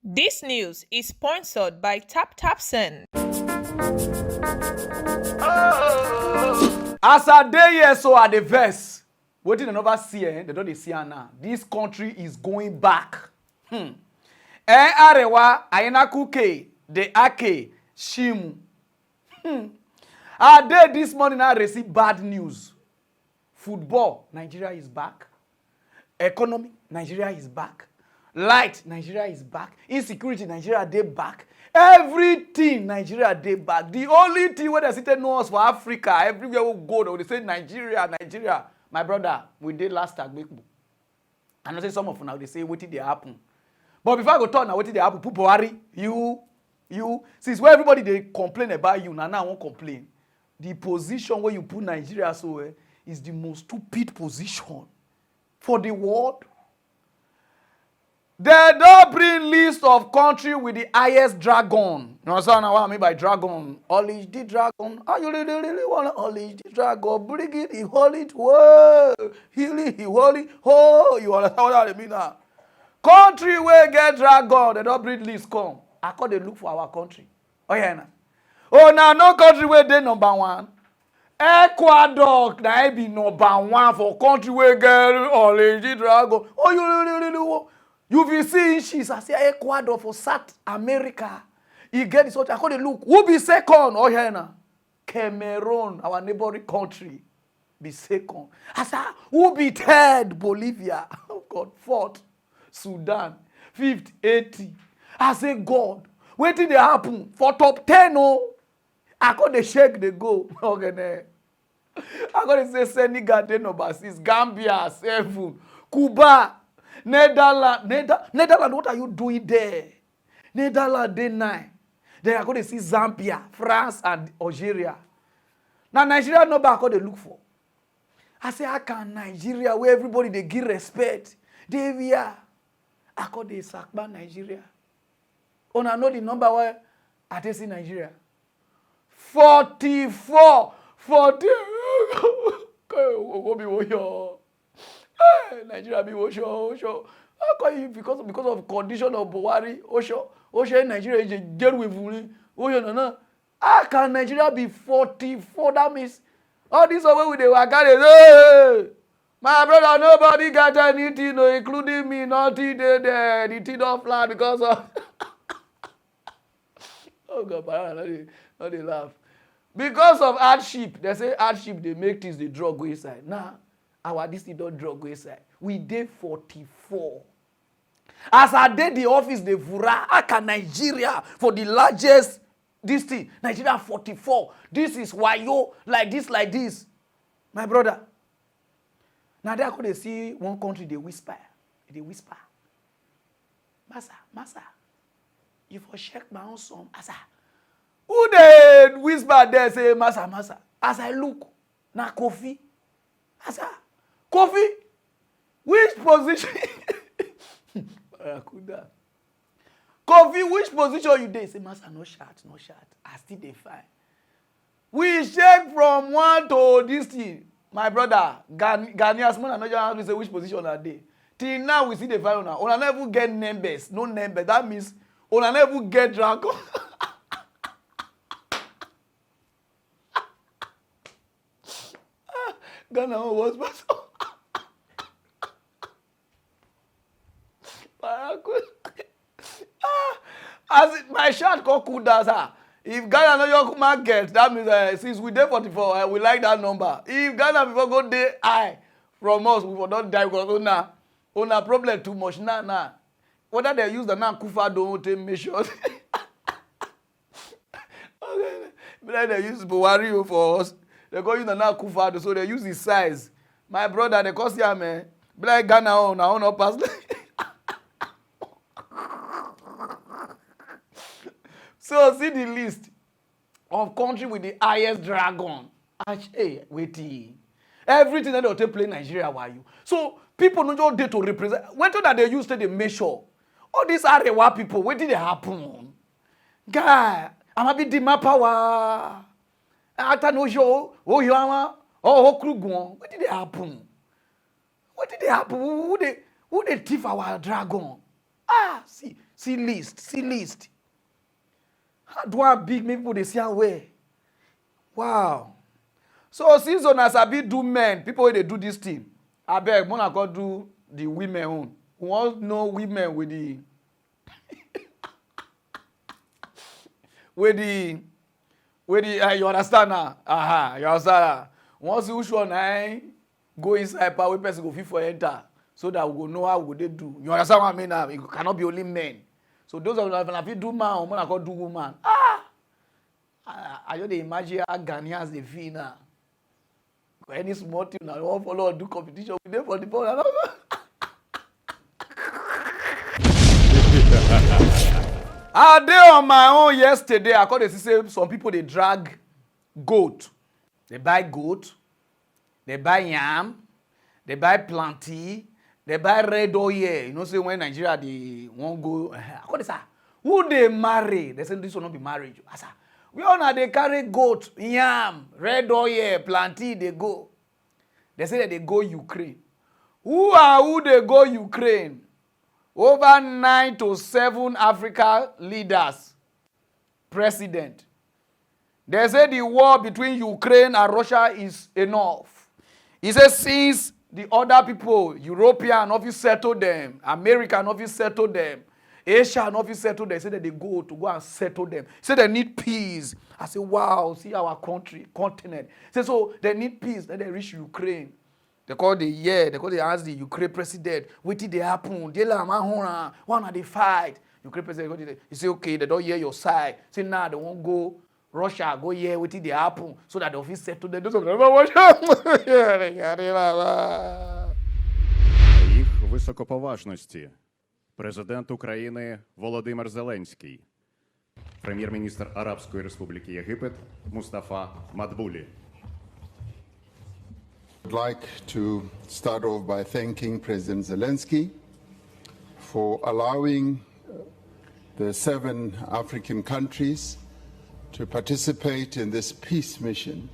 This news is sponsored by TapTapSend. As I dey here, so at the verse, waiting another see, they don't see now. This country is going back. Arewa, Ayenakuke, the Ake, Shimu. A day this morning I received bad news. Football, Nigeria is back. Economy, Nigeria is back. Light, Nigeria is back. Insecurity, Nigeria dey back. Everything, Nigeria dey back. The only thing where they sit know us for Africa, everywhere we go, they say Nigeria, Nigeria. My brother, we did last Agbekbu. I know say some of now they say wetin dey happen. But before I go talk now, wetin dey happen? People worry. You, since where everybody they complain about you, now I won't complain. The position where you put Nigeria is the most stupid position for the world. They don't bring list of country with the highest dragon. You understand what I mean by dragon? Unleash the dragon. Are you really want to unleash the dragon? Bring it, he hold it. Whoa. Heal it, he hold it. Oh, you understand what I mean now? Country where get dragon, they don't bring list come. I call they look for our country. Oh yeah, nah. Oh, now no country where they number one. Ecuador, na be number one for country where get unleash the dragon. Oh, you really want? You will see issues as Ecuador for South America. You get this. I call the look. Who be second? Oh, yeah, now. Cameroon, our neighboring country, be second. As who be third? Bolivia. Oh, God. Fourth, Sudan. Fifth, Haiti. I say, God, what did they happen? For top 10, oh, I call the shake, they go. Okay, I got to say Senegal, they number 6. Gambia, 7. Cuba. Netherlands, what are you doing there? Netherlands, day 9. Then I go to see Zambia, France, and Algeria. Now, Nigeria, no back what they look for. I say, how can Nigeria, where everybody they give respect, they we are. I call the Sakba Nigeria. Oh, I know the number where I see Nigeria. 44. 40. Nigeria be Osho. How can you because of condition of Buhari, Osho Nigeria is a jail with Osho. How can Nigeria be 44? That means all this away with the Wakari. Hey, my brother, nobody got anything, no, including me, nothing there. The thing don't fly because of oh God, Pararan, not they laugh. Because of hardship, they say hardship they make things they draw go inside. Now, our this don't draw go inside. We did 44. As I did the office, the Vura, how can Nigeria for the largest this thing? Nigeria 44. This is why you like this. My brother. Now there could they see one country they whisper. Massa. You for check my own son. Asa. Who they whisper there say Massa. As I look, na Kofi. Asa. Kofi, which position? Kofi, which position you dey? Say, Master, no shot. I still dey fine. We check from 1 to this thing. My brother, Ghanaians, man, I know you say which position are they. Till now, we see the fine now. Una never get numbers. No numbers. That means una never get dragon. Ghana was possible. As it, my shot called cool down, sir. If Ghana no your market, that means since we dey 44, we like that number. If Ghana before go dey high from us, we will not die because una problem too much now. Whether they use the now Kufa don't take measures. Okay, but they use Buhari for us. They go use the now Kufa, so they use his size. My brother, they cost him, man. Like Ghana on no pass. So see the list of country with the highest dragon. Hey, wait. Everything that they take play Nigeria, why you? So people no just dey to represent. When that they use to the measure. All these Arewa people, what did they happen? Guy, I'm a bit demand power. After no show, Krugun. What did they happen? Who they thief our dragon? See, See list. How do I big make people they see where? Wow. So since on as I be do men, people wey dey do this thing, I beg, Mona go do the women own. We want know women with the with the you understand now? You understand? Once you show one go inside power, person go fit for enter, so that we go know how we they do. You understand what I mean now? It cannot be only men. So those of them if you do man, Mona go do woman. I just imagine how Ghanaians they feel now. Any small thing now, all follow do competition with them for the ball. I did on my own yesterday. I called say some people they drag goat. They buy goat, they buy yam, they buy plantain, they buy red oil. You know, say when Nigeria they won't go. I called say, who they marry? They say this will not be marriage. I said, we all know they carry goat, yam, red oil, plantain, they go. They say that they go Ukraine. Who they go Ukraine? Over 9 to 7 Africa leaders, president. They say the war between Ukraine and Russia is enough. He says since the other people, European office settle them, American office settle them, Asian office settle them, they say that they go and settle them. Say they need peace. I say, wow, see our country, continent. Say so they need peace, then they reach Ukraine. They ask the Ukraine president, what did they happen? They one of the fight. Ukraine president, he say, okay, they don't hear your side. Say, nah, they won't go. Russia, go here, what did they happen? So that the office settle them. Їх високоповажності президент України Володимир Зеленський, прем'єр-міністр Арабської Республіки Єгипет Мустафа Мадбулі. I'd like to start off by thanking President Zelensky for allowing the 7 African countries to participate in this peace mission.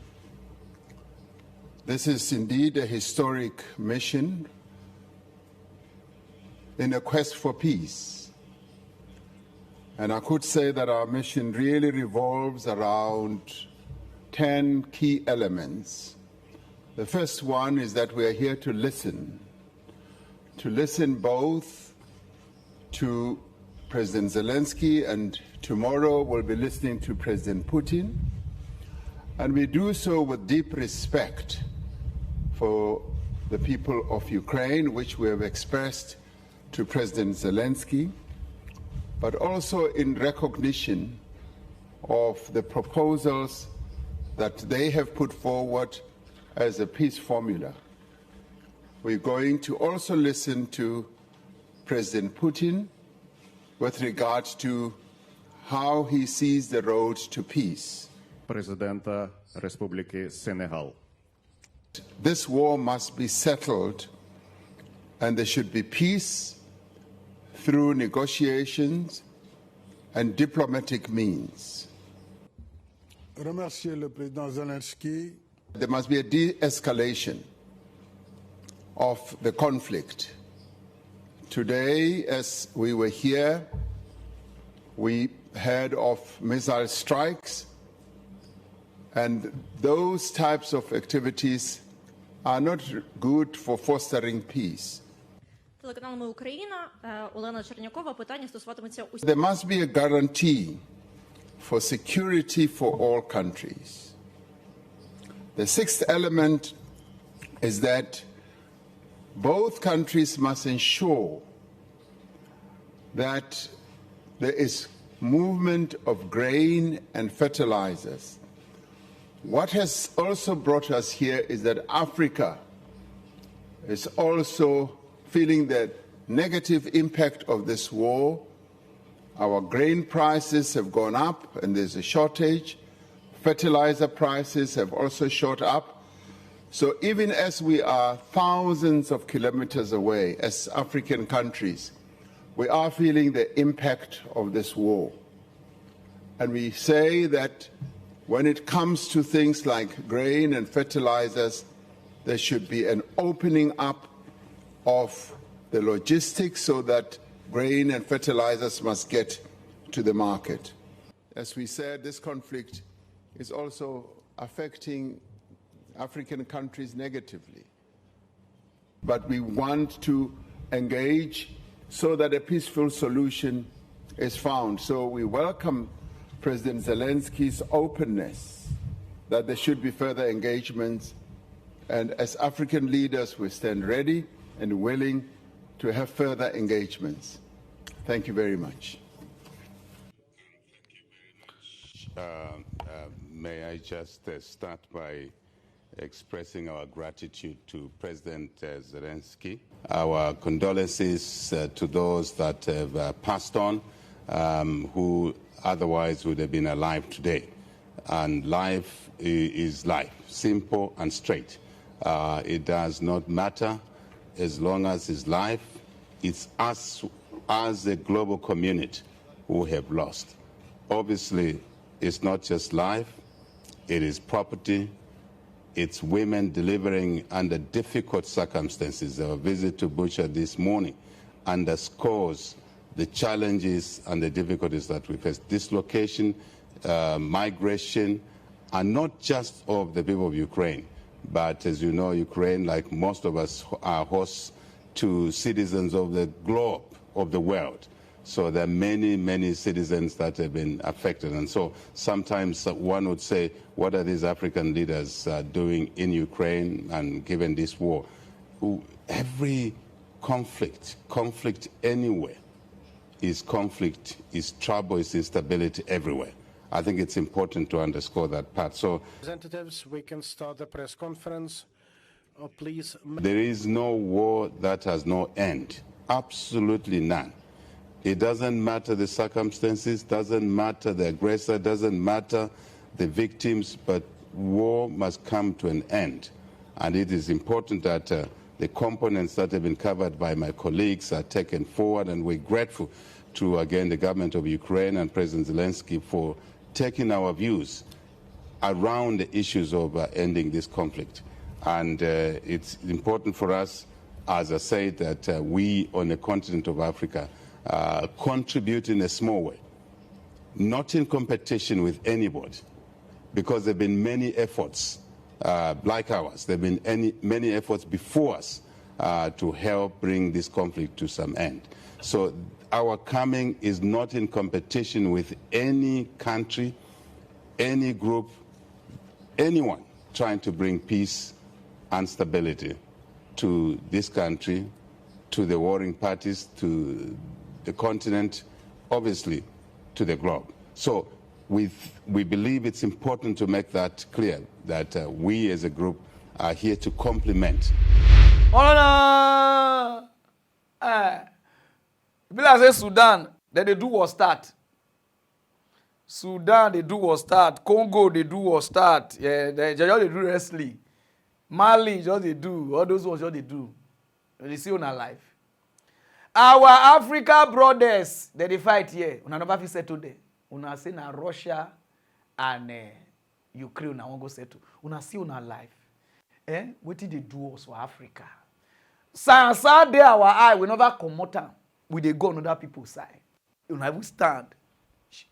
This is indeed a historic mission in a quest for peace. And I could say that our mission really revolves around 10 key elements. The first one is that we are here to listen both to President Zelensky, and tomorrow we'll be listening to President Putin. And we do so with deep respect for the people of Ukraine, which we have expressed to President Zelensky, but also in recognition of the proposals that they have put forward as a peace formula. We're going to also listen to President Putin with regard to how he sees the road to peace. Президента Республіки Сенегал. This war must be settled, and there should be peace through negotiations and diplomatic means. Remercier le président Zelensky. There must be a de-escalation of the conflict. Today, as we were here, we heard of missile strikes, and those types of activities are not good for fostering peace. Телеканалами Україна, Олена Чернякова, питання стосуватиметься усіх. There must be a guarantee for security for all countries. The sixth element is that both countries must ensure that there is movement of grain and fertilizers. What has also brought us here is that Africa is also feeling the negative impact of this war. Our grain prices have gone up and there's a shortage. Fertilizer prices have also shot up. So even as we are thousands of kilometers away as African countries, we are feeling the impact of this war. And we say that when it comes to things like grain and fertilizers, there should be an opening up of the logistics so that grain and fertilizers must get to the market. As we said, this conflict is also affecting African countries negatively. But we want to engage so that a peaceful solution is found. So we welcome President Zelensky's openness that there should be further engagements. And as African leaders, we stand ready and willing to have further engagements. Thank you very much. May I just start by expressing our gratitude to President Zelensky. Our condolences to those that have passed on, who otherwise would have been alive today. And life is life, simple and straight. It does not matter as long as it's life. It's us as a global community who have lost. Obviously, it's not just life, it is property, it's women delivering under difficult circumstances. Our visit to Bucha this morning underscores the challenges and the difficulties that we face. Dislocation, migration, and not just of the people of Ukraine, but as you know, Ukraine, like most of us, are hosts to citizens of the globe, of the world. So there are many, many citizens that have been affected. And so sometimes one would say, what are these African leaders doing in Ukraine and given this war? Every conflict anywhere is conflict, is trouble, is instability everywhere. I think it's important to underscore that part. So Representatives, we can start the press conference. Please. There is no war that has no end. Absolutely none. It doesn't matter the circumstances, doesn't matter the aggressor, doesn't matter the victims, but war must come to an end. And it is important that the components that have been covered by my colleagues are taken forward, and we're grateful to, again, the government of Ukraine and President Zelensky for taking our views around the issues of ending this conflict. And it's important for us, as I said, that we on the continent of Africa contribute in a small way, not in competition with anybody, because there have been many efforts like ours. There have been many efforts before us to help bring this conflict to some end. So our coming is not in competition with any country, any group, anyone trying to bring peace and stability to this country, to the warring parties, to the continent, obviously to the globe. So we believe it's important to make that clear, that we as a group are here to complement. Oh, no. Be like say Sudan, then they do war start. Sudan, they do war start. Congo, they do war start. Yeah, they just do wrestling. Mali, just they do. All those ones, just they do. They see on our life. Our Africa brothers, they fight here. Una never fit settle there. Una say na Russia and Ukraine una wan go settle. Una see una life. Wetin dey do us for Africa? Sansa dey our eye, we never comot am. We dey go on other people's side. Una even stand.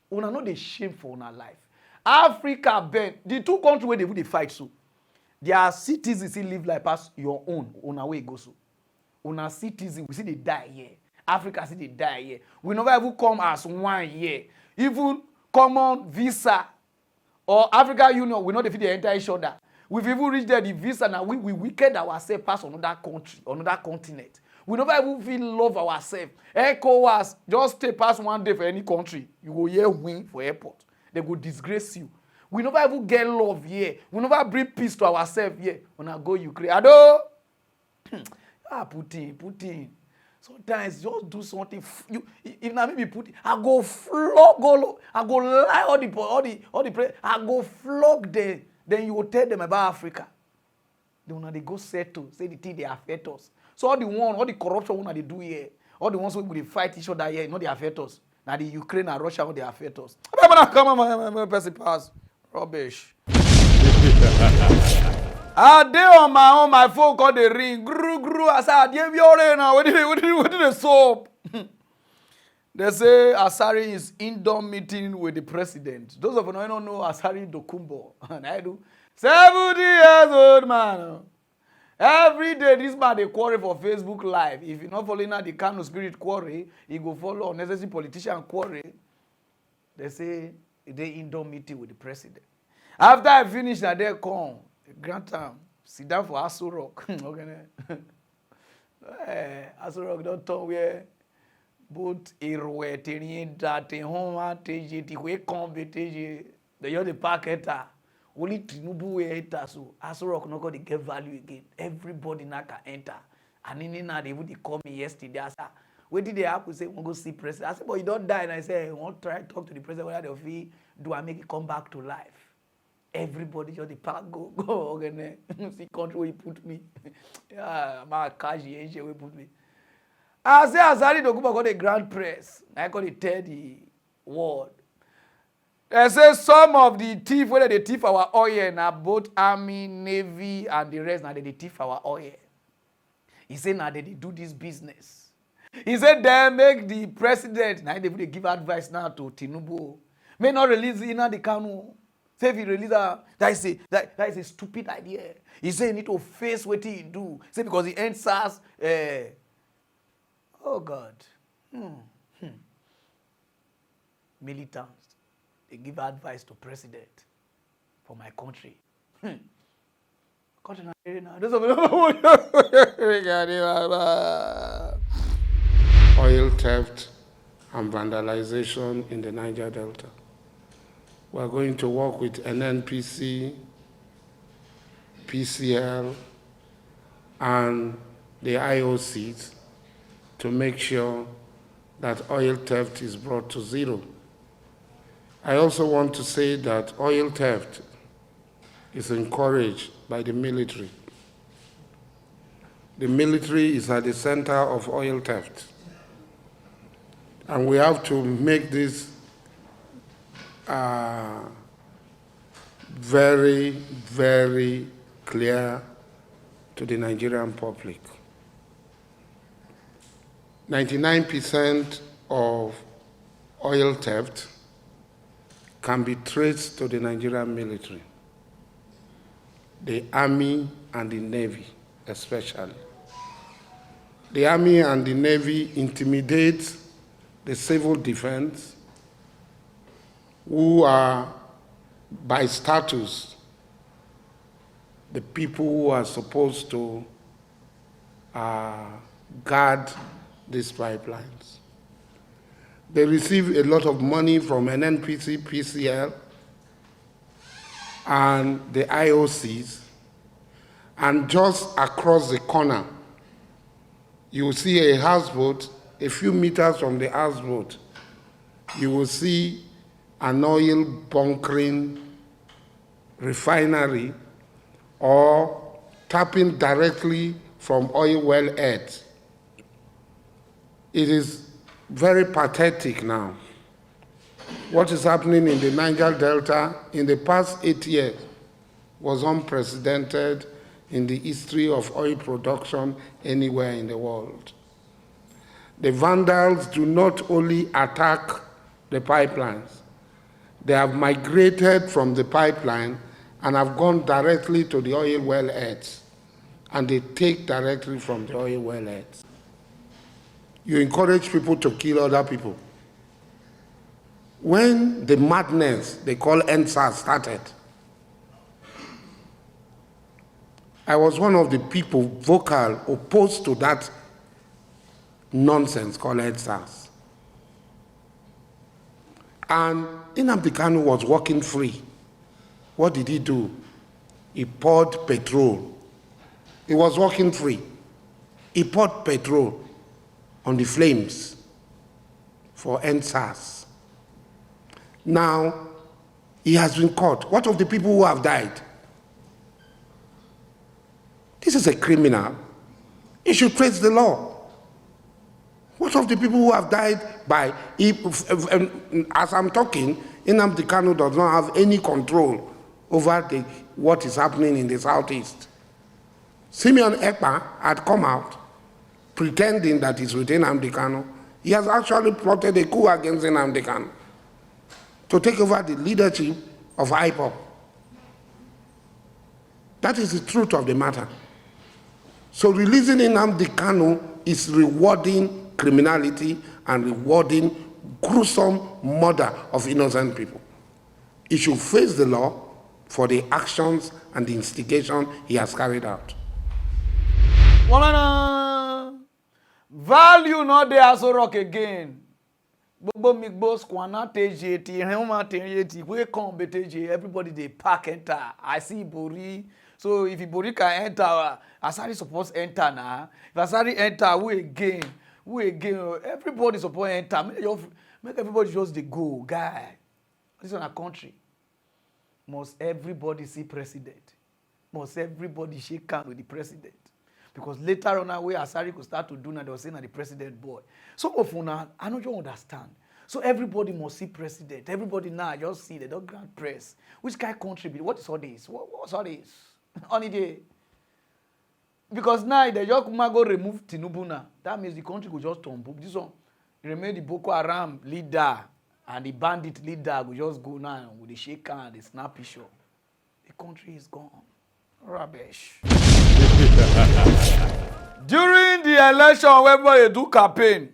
Una no dey shame for una life. Africa bend. The two countries where they fight so, their citizens still live like pass your own. Una way go so. Una citizens, we see they die here. Africa see they die here. We never even come as one here. Even common visa or Africa Union, we know they fit they enter each other. We've even reached there, the visa now, we wicked ourselves past another country, another continent. We never even feel love ourselves. ECOWAS, just stay past one day for any country. You go here win for airport. They go disgrace you. We never even get love here. We never bring peace to ourselves here. When I go Ukraine, Ado! Putin. Sometimes just do something. If na me be Putin, I go flog all. I go lie all the prayer. I go flog them. Then you will tell them about Africa. Then when they go settle, say the thing they affect us. So all the corruption they do here, all the ones who they fight each other here, not they affect us. Now the Ukraine and Russia, they affect us. Come on, my person pass. Rubbish. I dey on my own, my phone call the ring. Gru. I said, I dey now. What did they soap? They say Asari is indoor meeting with the president. Those of you who don't know Asari Dokubo, and I do. 70 years old man. Every day this man dey quarrel for Facebook Live. If you not following the Kanu spirit quarrel, he go follow unnecessary politician quarrel. They say they indoor meeting with the president. After I finish, na they come. Grant am. Sit down for Aso Rock. Okay. Aso Rock don't turn where both Eroe, Terien, Date, Homa, Teji, Tiwe, Kombe, Teji. They just the parketer. Only Tinubu will enter, so Aso Rock not going to get value again. Everybody now can enter. And in now they would call me yesterday. I said, what did they have to say? We'll go see president. I said, but you don't die. And I said, I want to try to talk to the president whether they'll feel, do I make it come back to life? Everybody just the park go okay. See country where he put me. Yeah, my cash where he put me. I say Asari Dokubo got a grand press. I got the third word. They say some of the thief, whether they thief our oil, now both army, navy, and the rest, now they thief our oil. He said now they do this business. He said they make the president, now they give advice now to Tinubu. May not release Nnamdi Kanu. Say if he release that is a stupid idea. He said he need to face what he do. Say because he ends SARS. Oh God. Militants. They give advice to president for my country. Oil theft and vandalization in the Niger Delta. We are going to work with NNPC, PCL, and the IOCs to make sure that oil theft is brought to zero. I also want to say that oil theft is encouraged by the military. The military is at the center of oil theft. And we have to make this very, very clear to the Nigerian public. 99% of oil theft can be traced to the Nigerian military, the Army and the Navy especially. The Army and the Navy intimidate the civil defense, who are by status the people who are supposed to guard these pipelines. They receive a lot of money from NNPC, PCL, and the IOCs, and just across the corner, you will see a houseboat. A few meters from the houseboat, you will see an oil bunkering refinery or tapping directly from oil well heads. It is very pathetic now. What is happening in the Niger Delta in the past 8 years was unprecedented in the history of oil production anywhere in the world. The vandals do not only attack the pipelines, they have migrated from the pipeline and have gone directly to the oil well heads, and they take directly from the oil well heads. You encourage people to kill other people. When the madness they call NSAS started, I was one of the people vocal opposed to that nonsense called NSAS. And Nnamdi Kanu was walking free. What did he do? He poured petrol. He was walking free. He poured petrol on the flames for NSAS. Now, he has been caught. What of the people who have died? This is a criminal. He should face the law. What of the people who have died by, as I'm talking, Nnamdi Kanu does not have any control over what is happening in the southeast. Simeon Ekpa had come out pretending that he's with Nnamdi Kanu. He has actually plotted a coup against Nnamdi Kanu to take over the leadership of IPOB. That is the truth of the matter. So releasing Nnamdi Kanu is rewarding criminality and rewarding gruesome murder of innocent people. He should face the law for the actions and the instigation he has carried out. Value not there as rock again. Bobo migbo skwana teje ti hema teje ti we come beteje everybody dey pack enter. I see Ibori. So if Ibori can enter, Asari supposed enter now. If Asari enter, who again? Everybody supposed enter. Make everybody just dey go, guy. This is a country. Must everybody see president? Must everybody shake hands with the president? Because later on, where Asari could start to do now, they were saying that the president boy. Some of you now, I know you understand. So everybody must see president. Everybody now just see, they don't grant press. Which kind of country? What is all this? What's all this? Only day. Because now they just go remove Tinubu now. That means the country could just tumble. This one, remain the Boko Haram leader and the bandit leader will just go now with the shaker and the snap picture. The country is gone. Rubbish. During the election, whenever they do campaign,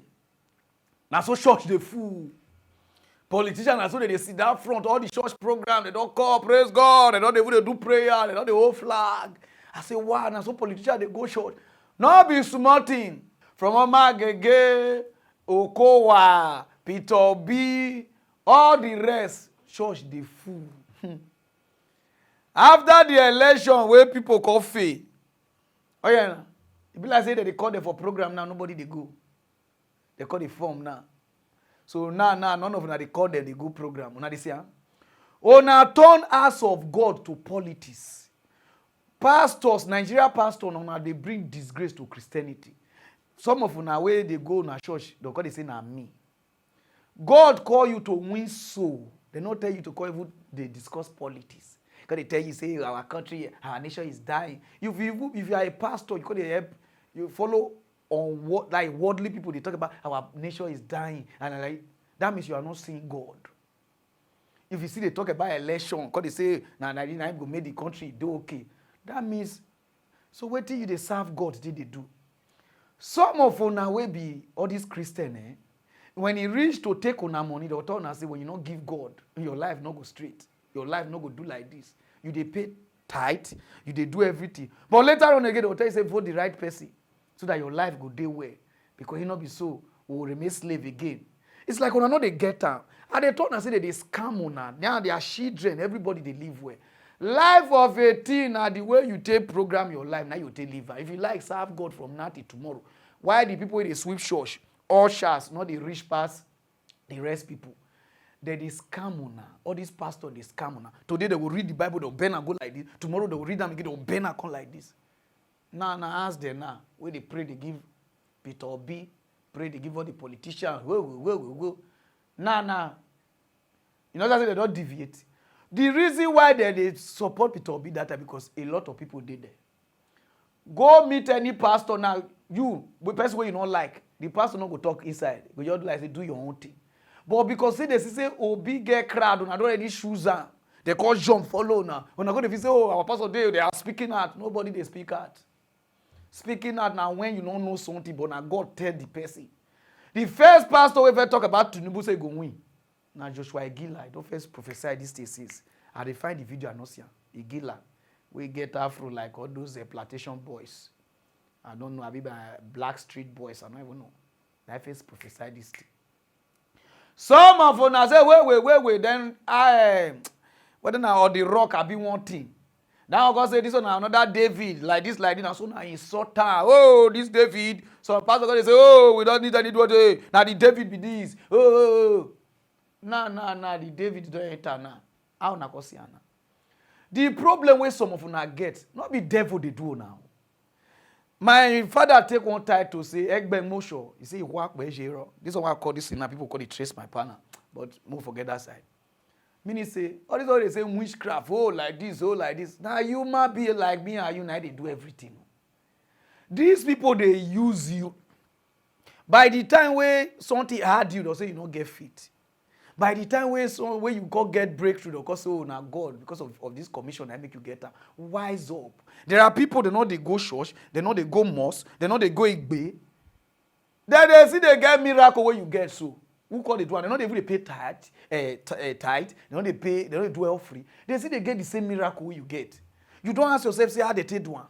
now so church they fool. Politicians are so they sit down front, all the church program, they don't call, praise God, they don't even do prayer, they don't the whole flag. I say, wow, now so politicians they go short. Not be small thing. From Omagege, Okowa, Peter B, all the rest, church they fool. After the election, where people call fee. Oh yeah, it be like say that they call them for program now, nobody they go. They call the form now. So now, none of them they call them the go program. Una they say, Una turn house of God to politics. Pastors, Nigeria pastors, now they bring disgrace to Christianity. Some of una where they go na church, they call they say na me. God call you to win soul. They not tell you to call even they discuss politics. Because they tell you, say, our country, our nation is dying. If you are a pastor, you could help, you follow on what, like worldly people, they talk about our nation is dying. And like, that means you are not seeing God. If you see they talk about election, because they say, nah, I'm going to make the country do okay. That means, so wait till you they serve God, did they do? Some of una will be all these Christian, when he reach to take on our money, the author say, when you not give God, your life not go straight. Your life not go do like this. You dey pay tithe, you dey do everything. But later on again, they will tell you say vote the right person so that your life go dey well. Because he not be so, we will remain slave again. It's like when I know they get out. And they told us say that they scam una. Now they are children, everybody they live well. Life of a teen are the way you take program your life, now you take live. If you like serve God from now till tomorrow, why the people they sweep church, ushers, not the rich pass the rest people? They scam una. All these pastors, they scam una. Today they will read the Bible, they'll bend and go like this. Tomorrow they will read them again, they'll bend and come like this. Now, ask them now. Where they pray, they give Peter B. Pray, they give all the politicians. Whoa. Now. You know that they don't deviate. The reason why they support Peter B that time because a lot of people did there. Go meet any pastor now. You, the person where you don't like, the pastor not go talk inside. But you like say do your own thing. But because they say Obi get crowd, and I don't any shoes on. They call jump follow now. When I go to say, oh, our pastor they are speaking out. Nobody they speak out. Speaking out now when you don't know something, but now God tell the person. The first pastor ever talk about Tinubu say go win. Now Joshua Igila, I don't first prophesy these thesis. I dey find the video I not see. Igila, we get afro like all those plantation boys. I don't know, I be black street boys. I don't even know. I first prophesy this thing. Some of them say, wait, then whether now or the rock I be one thing. Now God say this one another David, like this, now so now insult her. Oh, this David. So pastor God say, oh, we don't need any what now the David be this. Oh. Nah, the David don't enter now. How na go see now? The problem where some of them get, not be devil they do now. My father take one title to say, Egbe Mosho. He say, he work by Jero. This is what I call this now. People call it trace my partner. But more forget that side. Meaning say, all this all they say witchcraft, oh like this. Now you might be like me and you now they do everything. These people they use you. By the time where something hard you, they'll say you don't get fit. By the time where you go get breakthrough, they'll say, oh, now God, because of this commission, I make you get that. Wise up. There are people, they know they go church, they know they go mosque, they know they go igbe. Then they see they get miracle where you get so. Who call it one? They know they really pay tithe, they know they pay, they know they do all free. They see they get the same miracle where you get. You don't ask yourself, say how they take one.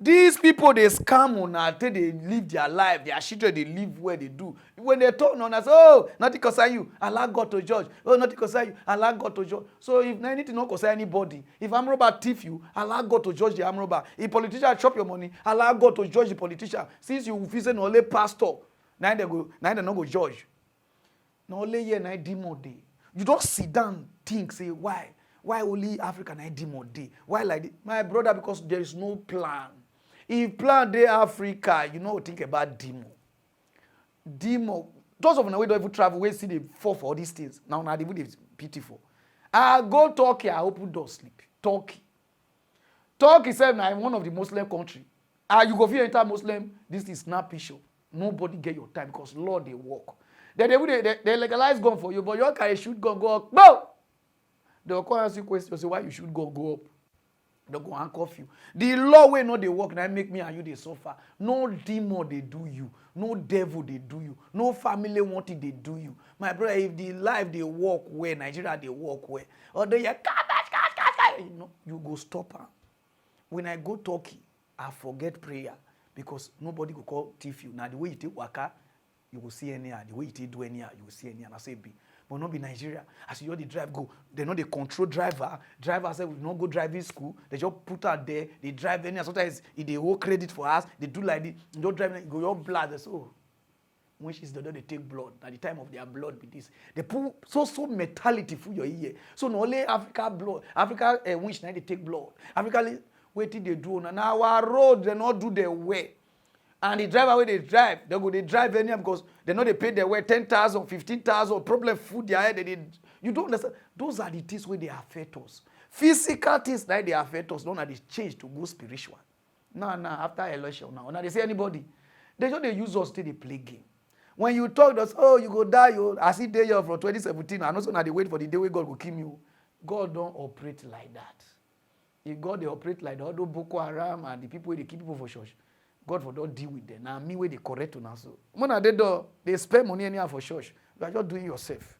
These people, they scam on until they live their life. Their children, they live where they do. When they talk on us, oh, nothing concern you. Allah God to judge. Oh, nothing concern you. Allah God to judge. So if anything not concern anybody, if arm robber thief you, Allah God to judge the arm robber. If politician chop your money, Allah God to judge the politician. Since you visit only pastor, now they not go judge. No only here now demon day. You don't sit down think say why only Africa now demon day? Why like this? My brother, because there is no plan. If plan day Africa, you know, think about demo. Demo. Those of them who don't even travel, we see they fall for all these things. Now they would pitiful. I go Turkey, I open door sleep. Turkey said now one of the Muslim country. You go via enter Muslim, this is not picture. Nobody get your time because Lord they walk. They legalize gun for you, but you can shoot gun go up. No! They will ask you questions, say why you shoot gun go up. They go handcuff you. The law way no they work, now make me and you they suffer. No demon they do you. No devil they do you. No family want it they do you. My brother, if the life they walk where Nigeria they walk where, or they you know, you go stop her. When I go Turkey, I forget prayer because nobody go call thief you. Now the way you take waka, you will see any. The way you take do any, you will see any. And I say be. But not be Nigeria. As you know the drive go, they know the control driver. Driver say we don't go driving school. They just put out there. They drive any. Sometimes if they hold credit for us, they do like this. You don't drive. You go your blood. They say, oh, which is the day they take blood. At the time of their blood be this. They put so mentality for your ear. So not only Africa blood, Africa which now they take blood. Africa waiting they do. Now our road they not do their way. And the driver where they drive anyhow because they know they pay their way 10,000, 15,000, problem food their head. You don't understand. Those are the things where they affect us. Physical things like they affect us, don't they change to go spiritual. No, after election now they say anybody. They just they use us till they play game. When you talk to us, oh, you go die, I see day from 2017, and also now they wait for the day where God will kill you. God don't operate like that. If God they operate like that, all those Boko Haram and the people they keep people for church. God for don't deal with them. Now me where they correct to now. So when they do, they spend money anyhow for church. You are just doing yourself.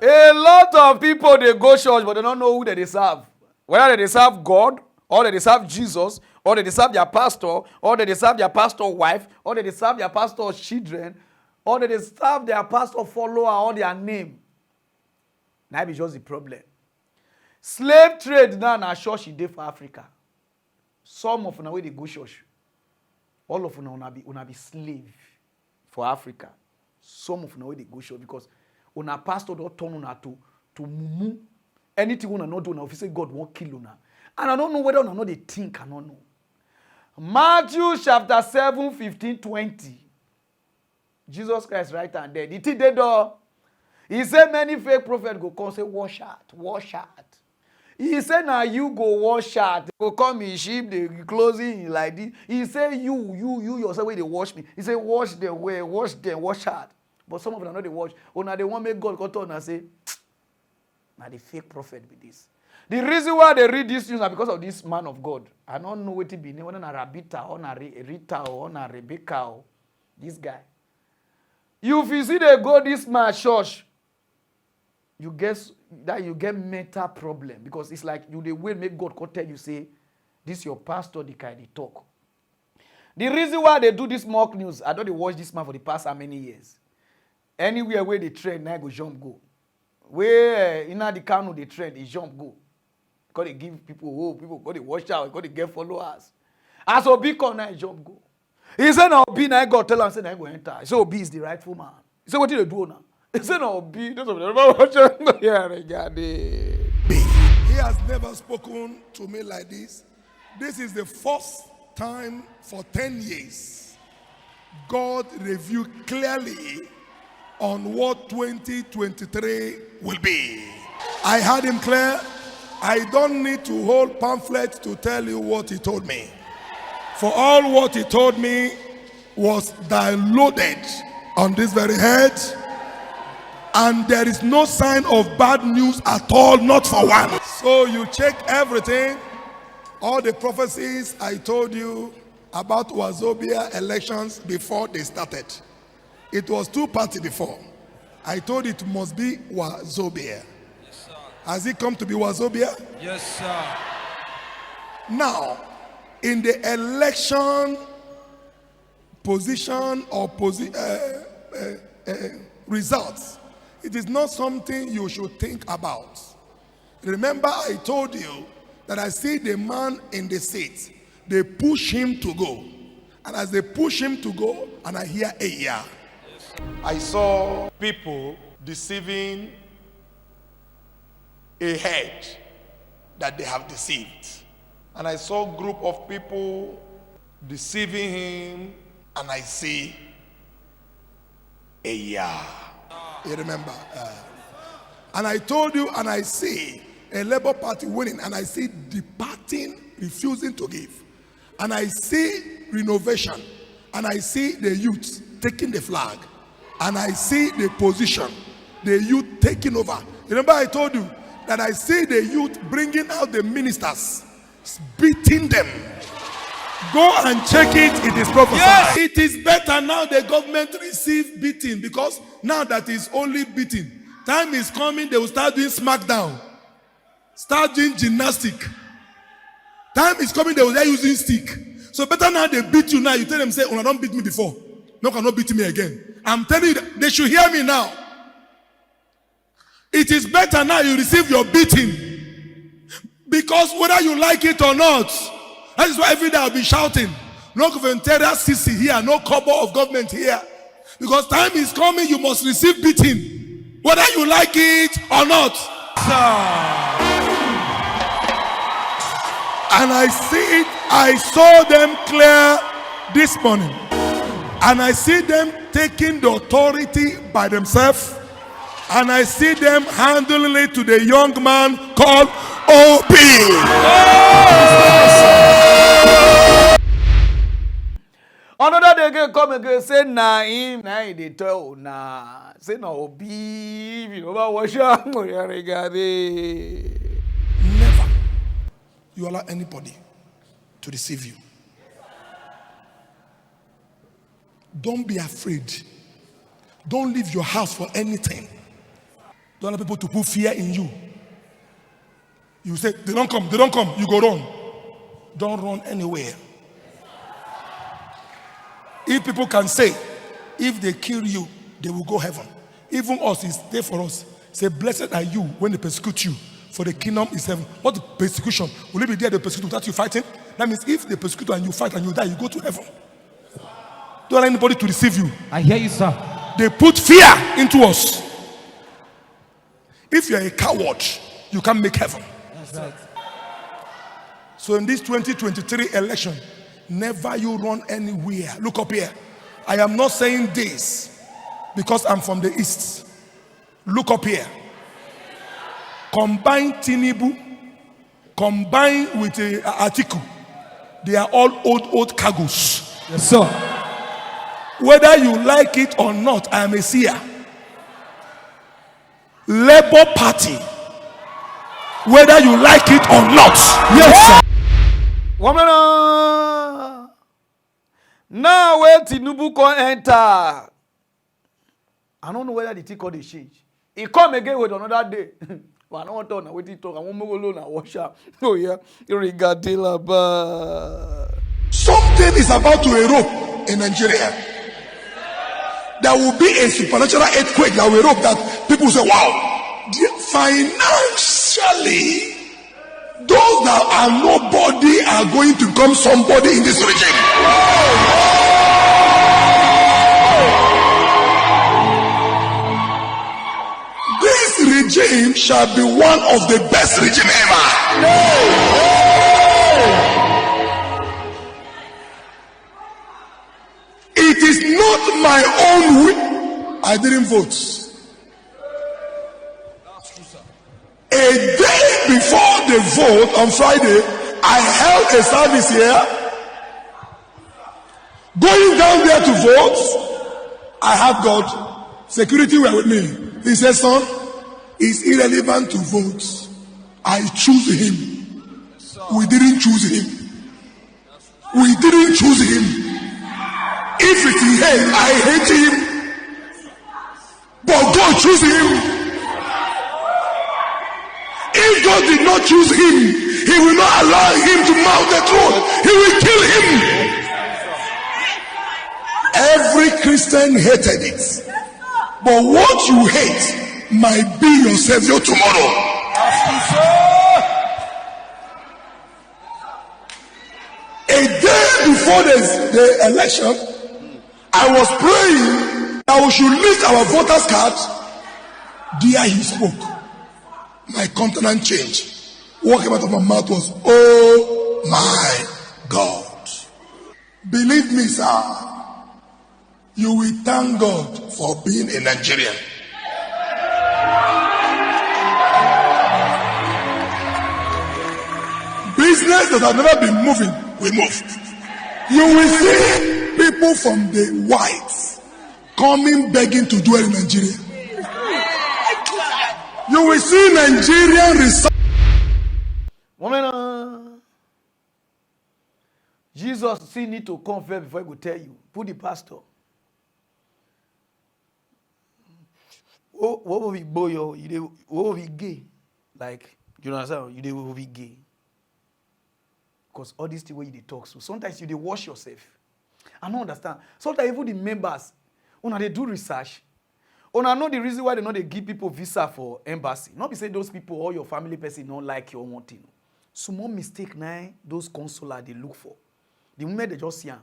A lot of people they go church, but they don't know who they serve. Whether they serve God, or they serve Jesus, or they serve their pastor, or they serve their pastor's wife, or they serve their pastor's children, or they serve their pastor follower or their name. That is just the problem. Slave trade now na church in day for Africa. Some of them way they go church. All of them una be slave for Africa. Some of them way they go church because una pastor don't turn una to mumu. Anything una not do, una say God won't kill una. And I don't know whether una know they think, I don't know. Matthew chapter 7, 15, 20. Jesus Christ right and there. The thing they do. He said many fake prophets go come say wash out. He said, now you go wash out. They go come in sheep, they closing like this. He said, you yourself, where they wash me. He said, wash them, wash out. But some of them know they wash. Oh, now they want make God come and say, now the fake prophet be this. The reason why they read this news is because of this man of God. I don't know what it be. Whether na Rabita, or na Rita, or na Rebecca, or this guy. If you see they go this man church, you get mental problem because it's like you the way make God come tell you say this your pastor the kind of talk. The reason why they do this mock news, I don't they watch this man for the past how many years. Anywhere where they trend, now go jump go. Where in the Kanu they trend, they jump go. Because they give people hope, people got to watch out, got to get followers. As Obi come now, jump go. He said now Obi now God tell him say now go enter. He said Obi is the rightful man. He said what did they do now? He said no Obi. Those of them He has never spoken to me like this. This is the first time for 10 years God revealed clearly on what 2023 will be. I had him clear. I don't need to hold pamphlets to tell you what he told me. For all what he told me, was downloaded on this very head, and there is no sign of bad news at all, not for one. So you check everything, all the prophecies I told you about Wazobia elections before they started. It was two-party before. I told it must be Wazobia. Yes, sir. Has it come to be Wazobia? Yes, sir. Now, in the election position or results, it is not something you should think about. Remember, I told you that I see the man in the seat. They push him to go. And as they push him to go, and I hear a yeah. I saw people deceiving a head that they have deceived. And I saw a group of people deceiving him, and I see a yeah. You remember? And I told you, and I see a Labour Party winning, and I see departing, refusing to give. And I see renovation, and I see the youth taking the flag, and I see the position, the youth taking over. Remember I told you that I see the youth bringing out the ministers, beating them. Go and check it, it is prophesied. Yes. It is better now the government receive beating, because now that is only beating. Time is coming, they will start doing smackdown, start doing gymnastic. Time is coming, they will start using stick. So better now they beat you now. You tell them, say, oh, don't beat me before. No, cannot beat me again. I'm telling you, they should hear me now. It is better now you receive your beating. Because whether you like it or not, that is why every day I'll be shouting, no governmental CC here, no cover of government here. Because time is coming, you must receive beating. Whether you like it or not. And I see it, I saw them clear this morning. And I see them taking the authority by themselves. And I see them handling it to the young man called OP. Another day again come again say na him they tell na say na OP you know about what Never you allow anybody to deceive you. Don't be afraid. Don't leave your house for anything. Don't allow people to put fear in you. You say, they don't come, you go run. Don't run anywhere. If people can say, if they kill you, they will go heaven. Even us, is there for us. Say, blessed are you when they persecute you, for the kingdom is heaven. What persecution? Will it be there the persecution without you fighting? That means if they persecute you and you fight and you die, you go to heaven. Don't allow anybody to deceive you. I hear you, sir. They put fear into us. If you're a coward, you can't make heaven. That's right. So in this 2023 election, never you run anywhere. Look up here. I am not saying this because I'm from the east. Look up here. Combine Tinubu, combine with Atiku. They are all old cargoes. Yes, sir. Whether you like it or not, I am a seer. Labour Party, whether you like it or not. Yes, sir. Woman, now where Tinubu can enter. I don't know whether the thing called the change. He come again with another day. But I don't want to know what he talk. I want to go alone and wash up. Oh yeah, something is about to erupt in Nigeria. There will be a supernatural earthquake that will erupt that people say, wow. Financially, those that are nobody are going to become somebody in this regime. This regime shall be one of the best regime ever. It is not my own will. I didn't vote. A day before the vote on Friday, I held a service here Going down there to vote, I have God. Security were with me. He said, son, it's irrelevant to vote. I choose him. We didn't choose him. We didn't choose him. If it is him, I hate him. But God chose him. If God did not choose him, he will not allow him to mount the throne. He will kill him. Every Christian hated it. But what you hate might be your savior tomorrow. A day before the election, I was praying that we should list our voters' cards. There he spoke. My countenance changed. What came out of my mouth was, oh my God. Believe me, sir, you will thank God for being a Nigerian. Business that have never been moving, we move. You will see people from the whites coming begging to dwell in Nigeria. You will see Nigerian research. Jesus still need to come first before he will tell you. Put the pastor. What will be boy? What will be gay? Like, you understand? You will be gay. Because all these things where you talk, so sometimes you wash yourself. I don't understand. Sometimes even the members, when they do research, when I know the reason why they give people visa for embassy. Not be say those people or your family person don't like your one thing. Small mistake now, those consular they look for. The moment they just see them.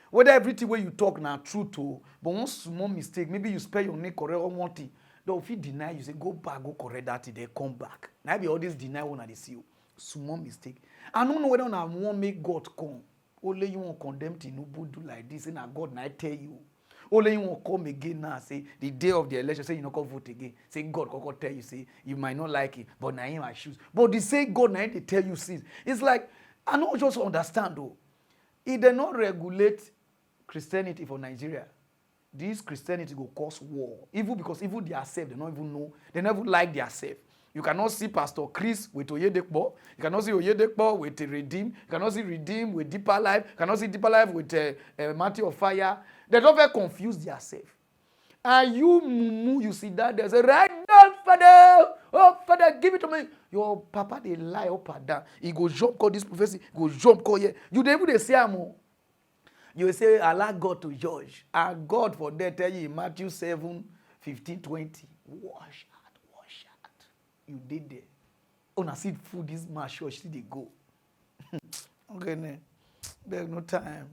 Whether everything where you talk now true to, but one small mistake, maybe you spell your name correct or one thing. They'll feel deny you say go back, go correct that thing, they come back. Now be all this deny when they see you. Small mistake. I don't know whether I want make God come. Only you want condemn Tinubu do like this, and God now tell you. Only you want come again now, say the day of the election, say you not go vote again. Say God can tell you, say you might not like it, but now him I choose. But they say God now they tell you since. It's like I don't just understand though. If they not regulate Christianity for Nigeria, this Christianity will cause war. Even because even they are saved, they don't even know, they never like their self. You cannot see Pastor Chris with Oyedekpo. You cannot see Oyedekpo with Redeem. You cannot see Redeem with Deeper Life. You cannot see Deeper Life with Matthew of Fire. They don't very confuse themselves. And you, mumu, you see that, they say, right down, Father. Oh, Father, give it to me. Your papa, they lie up and down. He go jump call this prophecy. He go jump call here. You they even say, you will say, allow God to judge. And God for that tell you in Matthew 7, 15, 20. Wash out. You did there. On a seed food, this man sure see they go. Okay, ne. There's no time.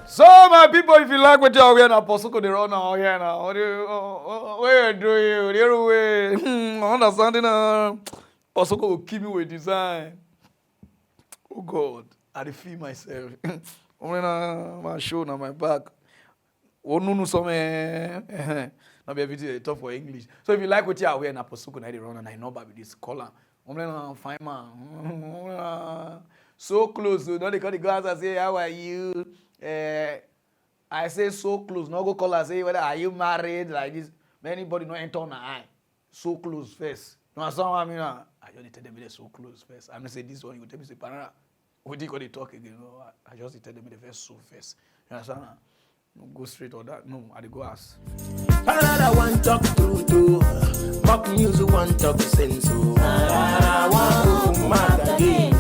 So, my people, if you like what you're wearing, Apostle, they run out here now. What you doing? You understanding? Apostle will keep me with design. Oh God, I feel myself. My show now, my back. Oh no, some. Not be everything talk for English. So if you like what you are wearing, Apostle can run and I know about this color. Fine man. So close. So don't they call the guys and say, how are you? I say so close. No go call and say, whether are you married like this? Anybody not enter on my eye. So close first. You understand what I mean? I just tell them they're so close first. I'm going to say this one, you tell me say Pararan. What do you call they talk again? No, I just tell them the first so first. You understand? No go straight or that. No, I go ask. Parara one talk true too. Mock news one talk sense. Parara one mad again.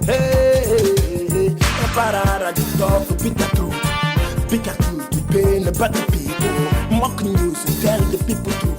Hey, Parara the talk bitter truth. Bitter truth to pain the bad people. Mock news tell the people to